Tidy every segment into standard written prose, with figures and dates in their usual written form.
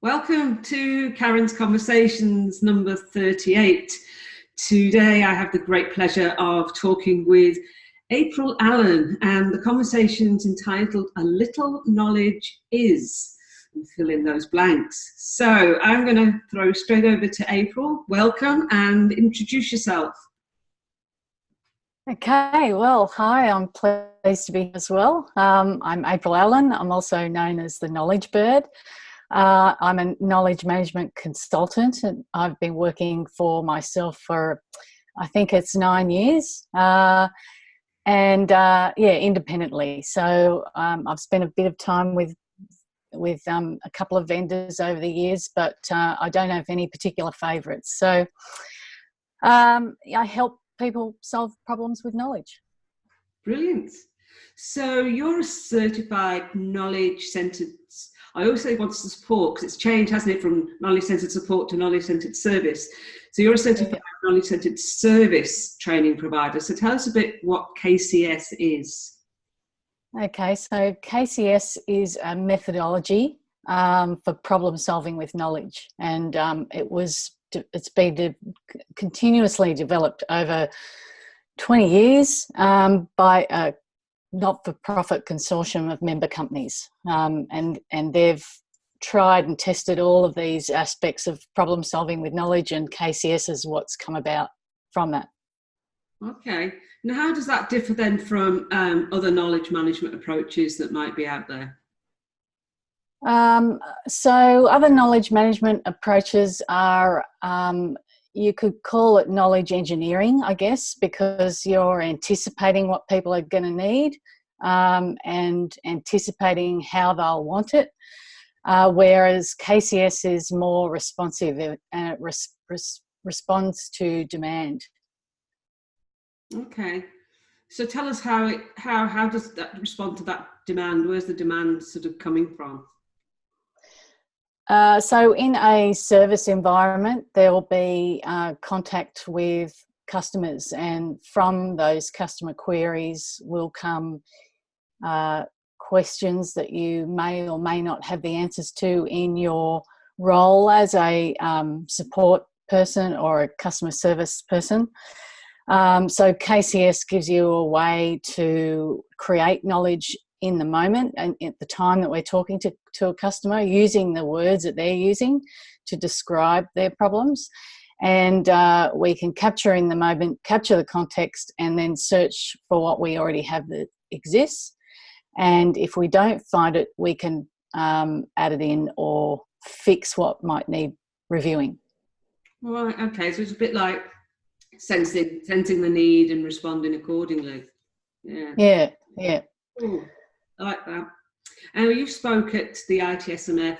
Welcome to Karen's Conversations number 38. Today I have the great pleasure of talking with Aprill Allen, and the conversation's entitled A Little Knowledge Is, and fill in those blanks. So I'm going to throw straight over to Aprill. Welcome and introduce yourself. Okay, well, hi, I'm pleased to be here as well. I'm Aprill Allen. I'm also known as the Knowledge Bird. I'm a knowledge management consultant, and I've been working for myself for, I think it's 9 years, independently. So I've spent a bit of time with a couple of vendors over the years, but I don't have any particular favourites. So I help people solve problems with knowledge. Brilliant. So you're a certified knowledge-centred, I always say wants to support, because it's changed, hasn't it, from knowledge-centred support to knowledge-centred service. So you're a certified knowledge-centred service training provider. So tell us a bit what KCS is. Okay, so KCS is a methodology for problem solving with knowledge, and it's been continuously developed over 20 years by a not-for-profit consortium of member companies, and they've tried and tested all of these aspects of problem solving with knowledge, and KCS is what's come about from that. Okay. Now, how does that differ then from other knowledge management approaches that might be out there? So other knowledge management approaches are, you could call it knowledge engineering, I guess, because you're anticipating what people are going to need and anticipating how they'll want it, whereas KCS is more responsive and it responds to demand. Okay. So tell us how does that respond to that demand? Where's the demand sort of coming from? So in a service environment, there will be contact with customers, and from those customer queries will come questions that you may or may not have the answers to in your role as a support person or a customer service person. So KCS gives you a way to create knowledge in the moment and at the time that we're talking to a customer, using the words that they're using to describe their problems. And we can capture in the moment, capture the context, and then search for what we already have that exists. And if we don't find it, we can add it in or fix what might need reviewing. Right, okay, so it's a bit like sensing the need and responding accordingly. Yeah. Ooh, I like that. You spoke at the ITSMF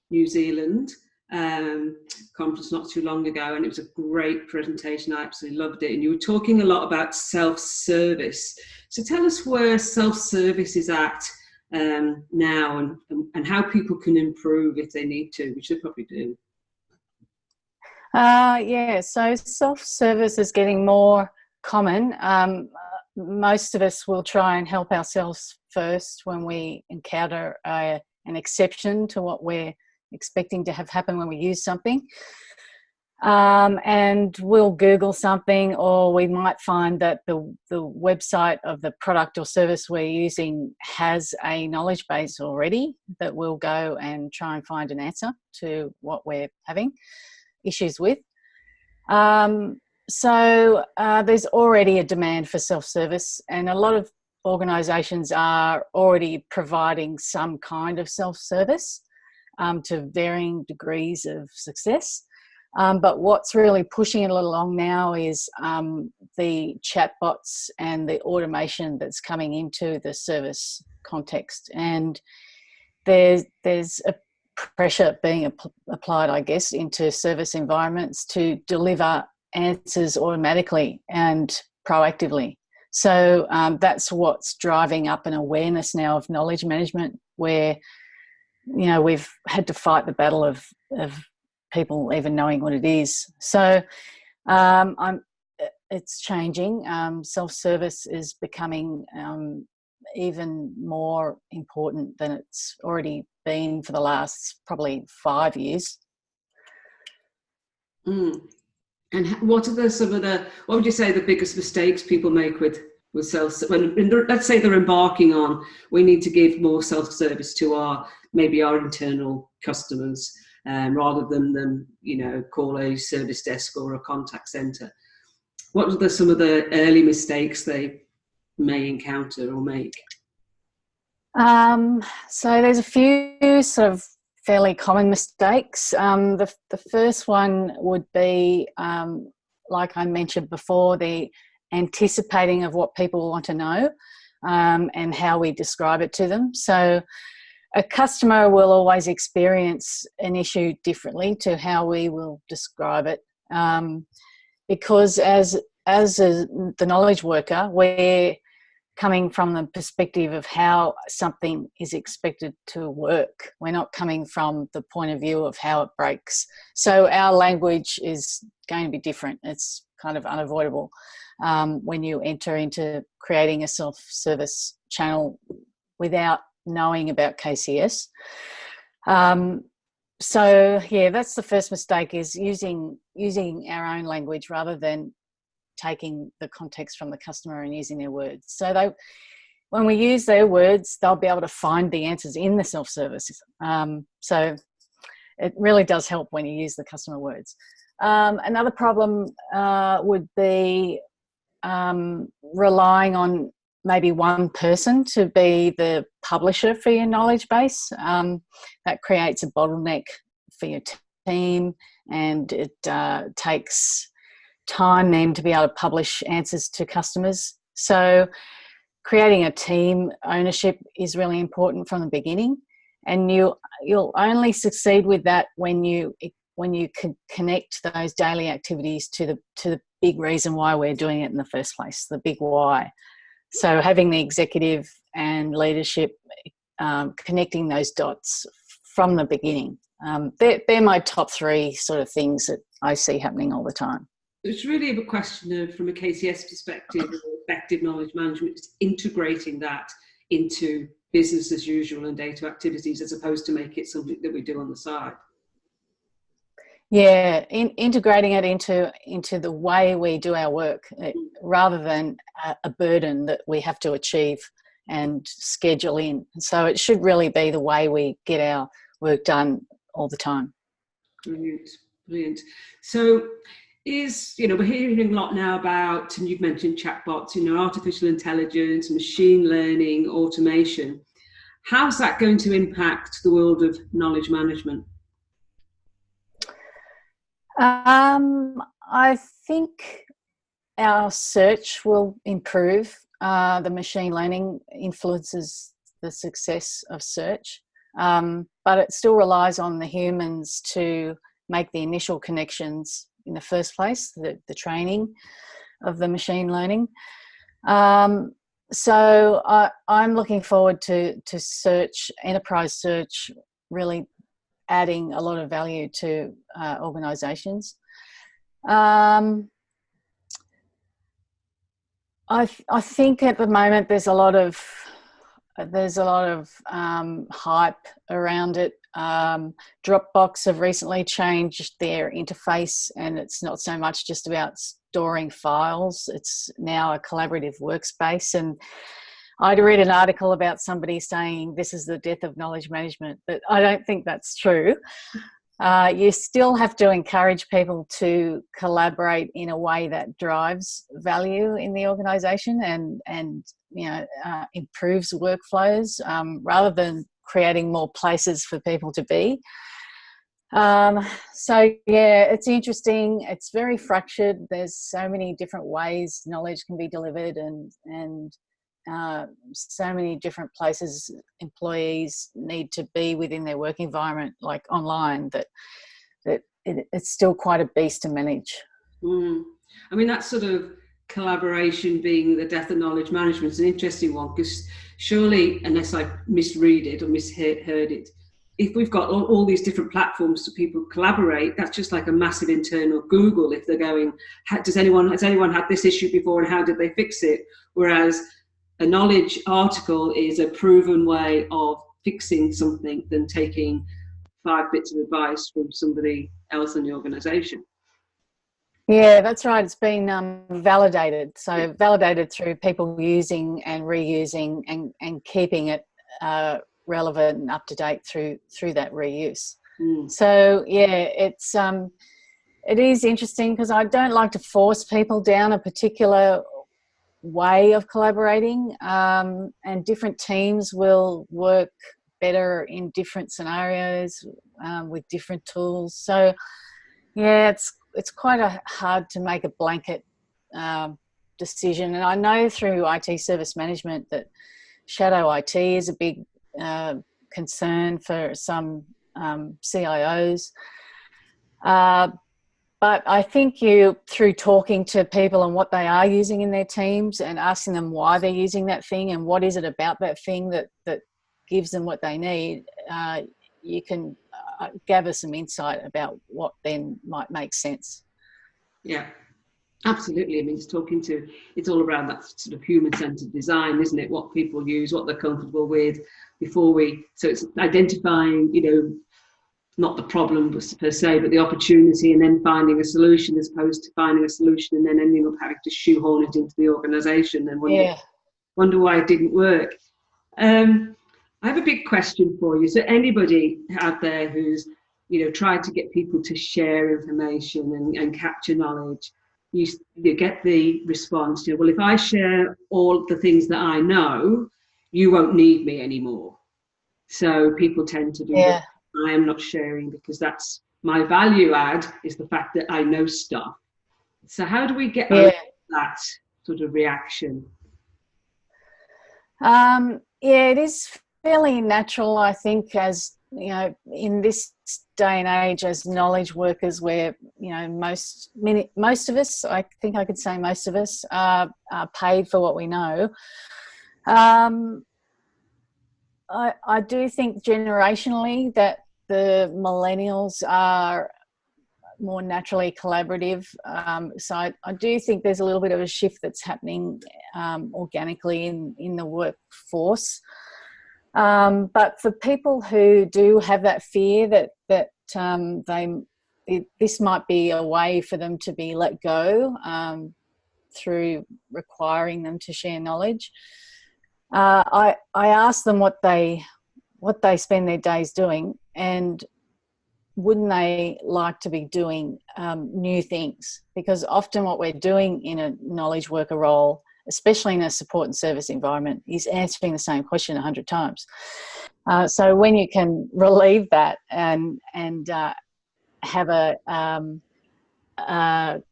New Zealand conference not too long ago, and it was a great presentation. I absolutely loved it. And you were talking a lot about self-service. So tell us where self-service is at now, and how people can improve if they need to, which they probably do. So self-service is getting more common. Most of us will try and help ourselves first when we encounter an exception to what we're expecting to have happen when we use something. And we'll Google something, or we might find that the website of the product or service we're using has a knowledge base already that we'll go and try and find an answer to what we're having issues with. So there's already a demand for self-service, and a lot of organisations are already providing some kind of self-service to varying degrees of success. But what's really pushing it along now is the chatbots and the automation that's coming into the service context. And there's a pressure being applied, I guess, into service environments to deliver answers automatically and proactively. So that's what's driving up an awareness now of knowledge management, where, you know, we've had to fight the battle of people even knowing what it is. So it's changing. Self-service is becoming even more important than it's already been for the last probably 5 years. Mm. And what are what would you say the biggest mistakes people make with let's say they're embarking on, we need to give more self-service to maybe our internal customers, rather than them, call a service desk or a contact center. What are some of the early mistakes they may encounter or make? So there's a few sort of fairly common mistakes. The first one would be, like I mentioned before, the anticipating of what people want to know, and how we describe it to them. So a customer will always experience an issue differently to how we will describe it, because as the knowledge worker, we're coming from the perspective of how something is expected to work. We're not coming from the point of view of how it breaks. So our language is going to be different. It's kind of unavoidable when you enter into creating a self-service channel without knowing about KCS. So yeah, that's the first mistake, is using our own language rather than taking the context from the customer and using their words. So when we use their words, they'll be able to find the answers in the self-service. So it really does help when you use the customer words. Another problem would be relying on maybe one person to be the publisher for your knowledge base. That creates a bottleneck for your team, and it takes time then to be able to publish answers to customers. So creating a team ownership is really important from the beginning, and you'll only succeed with that when you can connect those daily activities to the big reason why we're doing it in the first place, the big why. So having the executive and leadership connecting those dots from the beginning. They're my top three sort of things that I see happening all the time. It's really a question of, from a KCS perspective, effective knowledge management, is integrating that into business as usual and data activities, as opposed to make it something that we do on the side. Yeah, integrating it into the way we do our work, rather than a burden that we have to achieve and schedule in. So it should really be the way we get our work done all the time. Brilliant. So we're hearing a lot now about, and you've mentioned chatbots, artificial intelligence, machine learning, automation. How's that going to impact the world of knowledge management? I think our search will improve. The machine learning influences the success of search, but it still relies on the humans to make the initial connections in the first place, the training of the machine learning. So I'm looking forward to search, enterprise search, really adding a lot of value to organisations. I think at the moment there's a lot of hype around it. Dropbox have recently changed their interface, and it's not so much just about storing files. It's now a collaborative workspace. And I'd read an article about somebody saying this is the death of knowledge management, but I don't think that's true. You still have to encourage people to collaborate in a way that drives value in the organisation and improves workflows, rather than creating more places for people to be. So yeah, it's interesting. It's very fractured. There's so many different ways knowledge can be delivered, and so many different places employees need to be within their work environment, like online, that it's still quite a beast to manage. I mean, that sort of collaboration being the death of knowledge management is an interesting one, because surely, unless I misread it or misheard it, if we've got all these different platforms so people collaborate, that's just like a massive internal Google. If they're going, has anyone had this issue before and how did they fix it? Whereas a knowledge article is a proven way of fixing something than taking 5 bits of advice from somebody else in the organisation. Yeah, that's right. It's been validated. So validated through people using and reusing and keeping it relevant and up to date through that reuse. So yeah, it is interesting because I don't like to force people down a particular way of collaborating, and different teams will work better in different scenarios with different tools. So yeah, it's quite hard to make a blanket decision. And I know through IT service management that shadow IT is a big concern for some CIOs. But I think through talking to people and what they are using in their teams and asking them why they're using that thing and what is it about that thing that gives them what they need, you can gather some insight about what then might make sense. Yeah, absolutely. I mean, it's all around that sort of human-centered design, isn't it? What people use, what they're comfortable with so it's identifying, not the problem per se, but the opportunity, and then finding a solution as opposed to finding a solution and then ending up having to shoehorn it into the organisation and wonder why it didn't work. I have a big question for you. So anybody out there who's, tried to get people to share information and capture knowledge, you get the response, well, if I share all the things that I know, you won't need me anymore. So people tend to do that. I am not sharing because that's my value add, is the fact that I know stuff. So how do we get over that sort of reaction? It is fairly natural, I think, as in this day and age, as knowledge workers, where most of us, I think I could say most of us, are paid for what we know. I do think generationally that the millennials are more naturally collaborative. So I do think there's a little bit of a shift that's happening organically in the workforce. But for people who do have that fear that this might be a way for them to be let go through requiring them to share knowledge, I ask them what they spend their days doing, and wouldn't they like to be doing new things? Because often what we're doing in a knowledge worker role, especially in a support and service environment, is answering the same question 100 times. So when you can relieve that and have a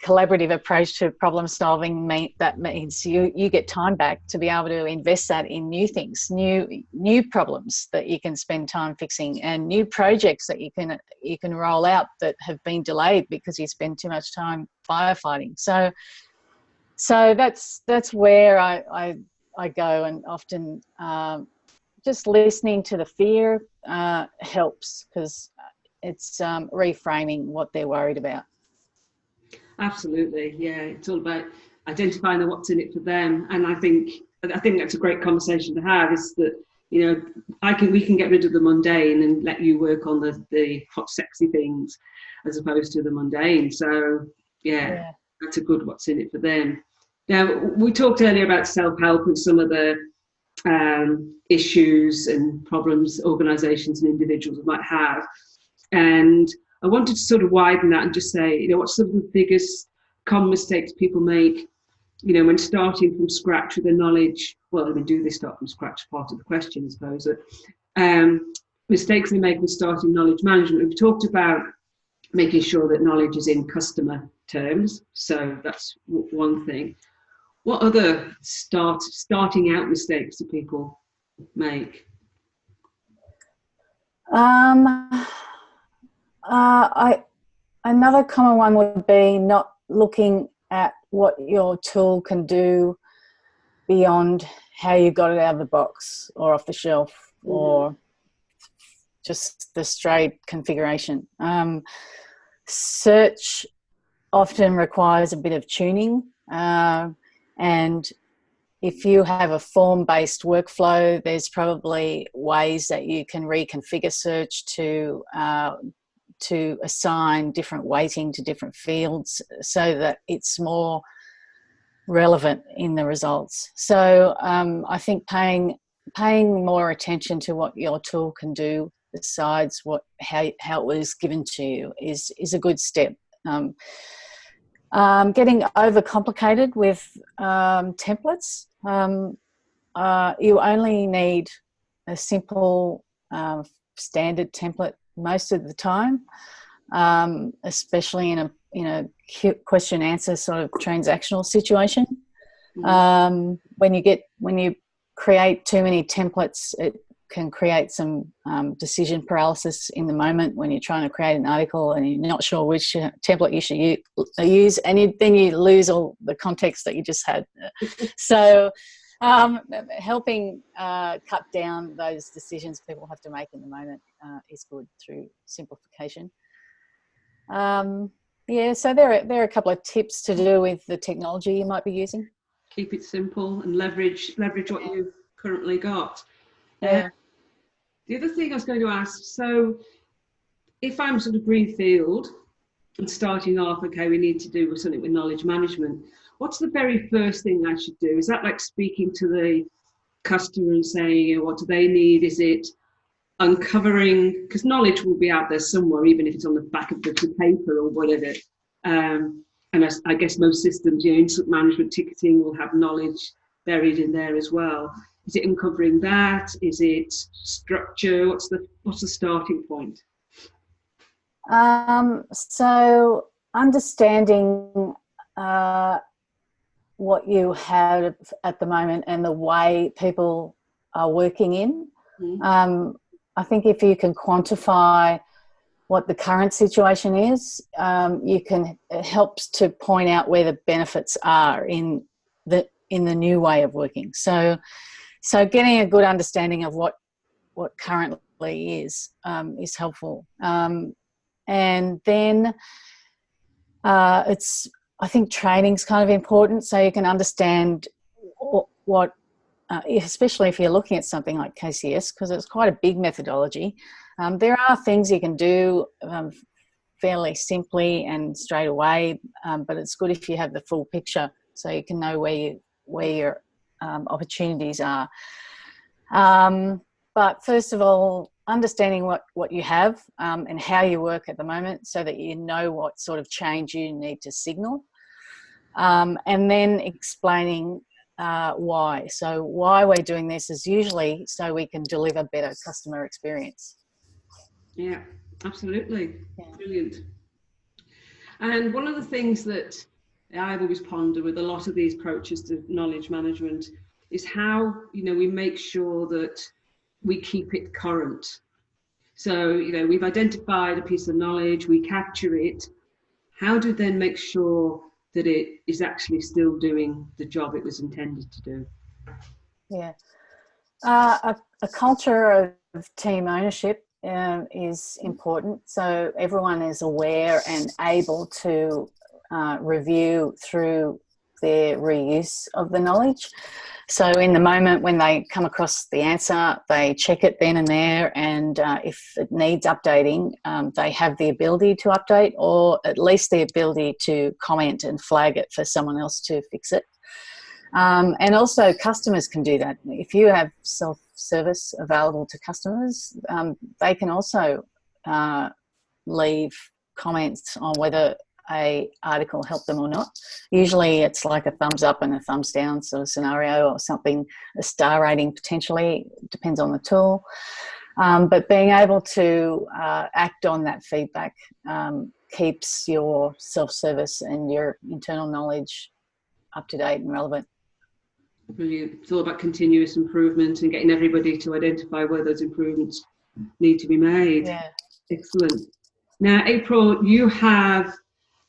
collaborative approach to problem solving, that means you get time back to be able to invest that in new things, new problems that you can spend time fixing, and new projects that you can roll out that have been delayed because you spend too much time firefighting. So that's where I go, and often just listening to the fear helps, because it's reframing what they're worried about. Absolutely, yeah. It's all about identifying what's in it for them, and I think that's a great conversation to have. Is that we can get rid of the mundane and let you work on the hot, sexy things, as opposed to the mundane. So yeah. That's a good what's in it for them. Now, we talked earlier about self-help and some of the issues and problems organisations and individuals might have, and I wanted to sort of widen that and just say, what's some of the biggest common mistakes people make, when starting from scratch with the knowledge? Well, do they start from scratch? Part of the question, I suppose. Mistakes they make with starting knowledge management. We've talked about making sure that knowledge is in customer terms. So that's one thing. What other starting out mistakes do people make? Another common one would be not looking at what your tool can do beyond how you got it out of the box or off the shelf, or just the straight configuration. Search often requires a bit of tuning, and if you have a form-based workflow, there's probably ways that you can reconfigure search to assign different weighting to different fields so that it's more relevant in the results. So I think paying more attention to what your tool can do besides how it was given to you is a good step. Getting overcomplicated with templates. You only need a simple standard template most of the time, especially in a question answer sort of transactional situation. When you create too many templates, it can create some decision paralysis in the moment when you're trying to create an article and you're not sure which template you should use, and then you lose all the context that you just had. So helping cut down those decisions people have to make in the moment is good through simplification. So there are a couple of tips to do with the technology you might be using. Keep it simple and leverage what you've currently got. Yeah. The other thing I was going to ask, so if I'm sort of greenfield and starting off, okay, we need to do something with knowledge management, what's the very first thing I should do? Is that like speaking to the customer and saying, what do they need? Is it uncovering, because knowledge will be out there somewhere, even if it's on the back of the paper or whatever. And I guess most systems, incident management, ticketing will have knowledge buried in there as well. Is it uncovering that? Is it structure? What's the starting point? So understanding what you have at the moment and the way people are working in. I think if you can quantify what the current situation is, it helps to point out where the benefits are in the new way of working. So getting a good understanding of what currently is helpful. And then I think training's kind of important, so you can understand what especially if you're looking at something like KCS, because it's quite a big methodology. There are things you can do fairly simply and straight away, but it's good if you have the full picture so you can know where your opportunities are. But first of all, understanding what you have and how you work at the moment so that you know what sort of change you need to signal, and then explaining why. So why we're doing this is usually so we can deliver better customer experience. Yeah, absolutely. Yeah. Brilliant. And one of the things that I've always pondered with a lot of these approaches to knowledge management is how, we make sure that we keep it current. So, we've identified a piece of knowledge, we capture it. How do then make sure that it is actually still doing the job it was intended to do? Yeah. A culture of team ownership is important. So everyone is aware and able to review through their reuse of the knowledge. So in the moment when they come across the answer, they check it then and there, and if it needs updating, they have the ability to update, or at least the ability to comment and flag it for someone else to fix it. And also customers can do that. If you have self-service available to customers, they can also leave comments on whether a article helped them or not. Usually it's like a thumbs up and a thumbs down sort of scenario, or something, a star rating potentially, depends on the tool. But being able to act on that feedback keeps your self-service and your internal knowledge up to date and relevant. Brilliant. It's all about continuous improvement and getting everybody to identify where those improvements need to be made. Yeah. Excellent. Now, Aprill, you have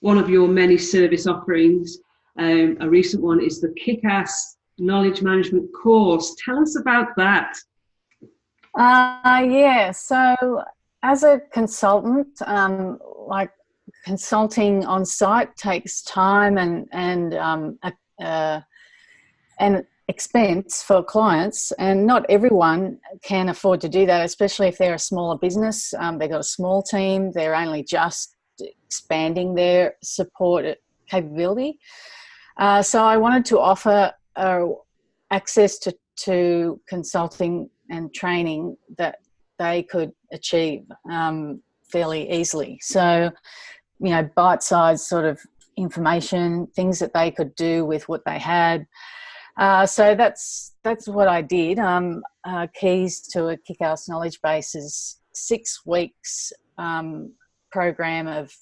one of your many service offerings. A recent one is the Kick-Ass Knowledge Management course. Tell us about that. Yeah, so as a consultant, like consulting on site takes time and expense for clients, and not everyone can afford to do that, especially if they're a smaller business. They've got a small team, they're only just expanding their support capability. So I wanted to offer access to consulting and training that they could achieve fairly easily. So, bite-sized sort of information, things that they could do with what they had. So that's what I did. Keys to a Kick-Ass Knowledge Base is 6 weeks program of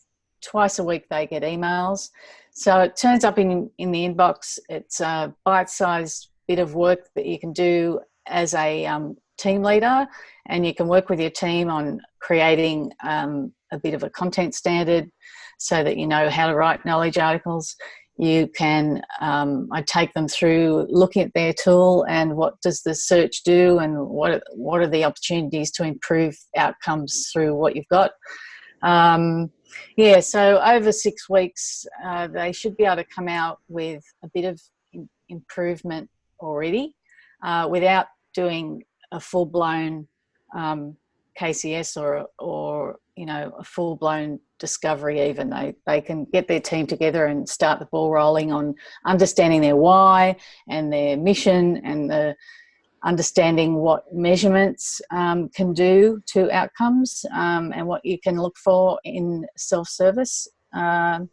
twice a week they get emails. So it turns up in the inbox. It's a bite-sized bit of work that you can do as a team leader, and you can work with your team on creating a bit of a content standard so that you know how to write knowledge articles. You can, I take them through looking at their tool and what does the search do, and what are the opportunities to improve outcomes through what you've got. So over 6 weeks, they should be able to come out with a bit of improvement already without doing a full-blown KCS or a full-blown discovery. Even they can get their team together and start the ball rolling on understanding their why and their mission, and the understanding what measurements can do to outcomes, and what you can look for in self-service. I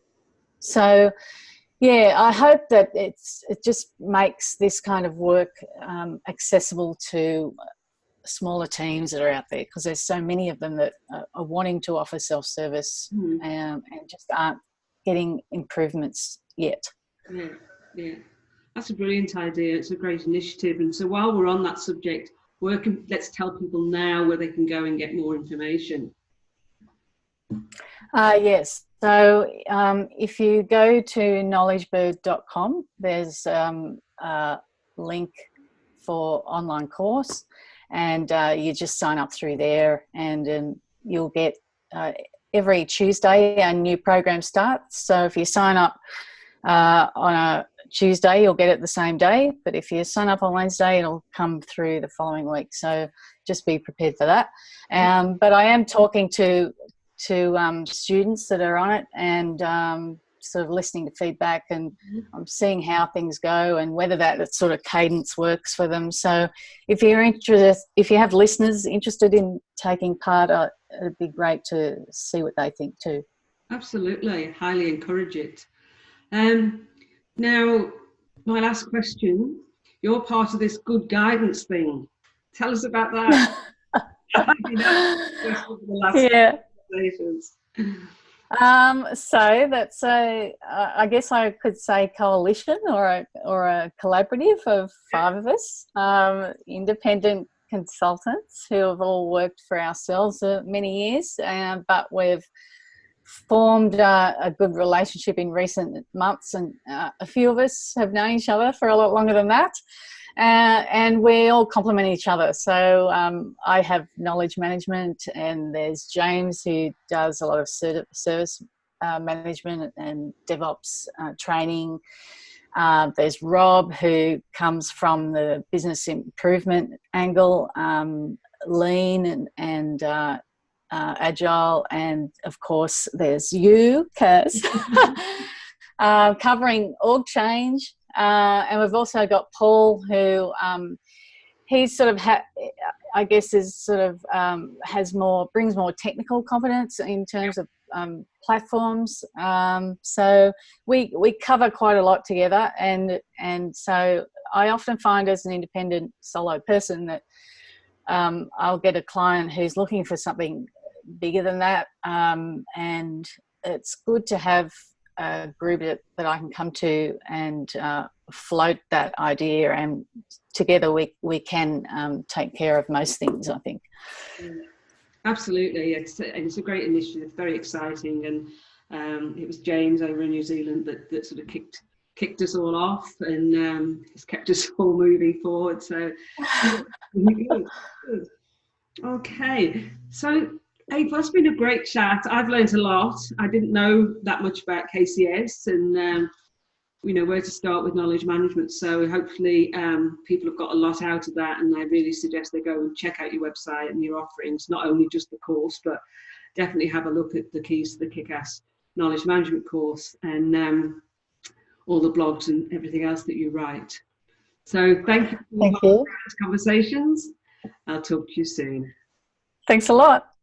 hope that it just makes this kind of work accessible to smaller teams that are out there, because there's so many of them that are wanting to offer self-service and just aren't getting improvements yet. Yeah. That's a brilliant idea. It's a great initiative. And so while we're on that subject, let's tell people now where they can go and get more information. Yes. So if you go to knowledgebird.com, there's a link for online course, and you just sign up through there, and you'll get every Tuesday a new program starts. So if you sign up on a Tuesday, you'll get it the same day, but if you sign up on Wednesday, it'll come through the following week. So just be prepared for that. But I am talking to students that are on it, and sort of listening to feedback, and I'm seeing how things go and whether that sort of cadence works for them. So if you're interested, if you have listeners interested in taking part, it'd be great to see what they think too. Absolutely, highly encourage it. Now, my last question, you're part of this good guidance thing. Tell us about that. So that's I guess I could say coalition or a collaborative of 5 of us, independent consultants who have all worked for ourselves for many years, but we've formed a good relationship in recent months, and a few of us have known each other for a lot longer than that. And we all complement each other. So I have knowledge management, and there's James who does a lot of service management and DevOps training. There's Rob, who comes from the business improvement angle, lean and agile, and of course there's you, Kaz, covering org change. And we've also got Paul, who he's sort of I guess is sort of brings more technical competence in terms of platforms. So we cover quite a lot together, and so I often find as an independent solo person that I'll get a client who's looking for something bigger than that, and it's good to have a group that I can come to and float that idea, and together we can take care of most things, I think. Absolutely, it's a great initiative, very exciting, and it was James over in New Zealand that sort of kicked us all off, and has kept us all moving forward. So good. Okay, so April, it's been a great chat. I've learned a lot. I didn't know that much about KCS, and where to start with knowledge management. So hopefully people have got a lot out of that, and I really suggest they go and check out your website and your offerings, not only just the course, but definitely have a look at the Keys to the Kick-Ass Knowledge Management course, and all the blogs and everything else that you write. So thank you for Thank you. conversations. I'll talk to you soon. Thanks a lot.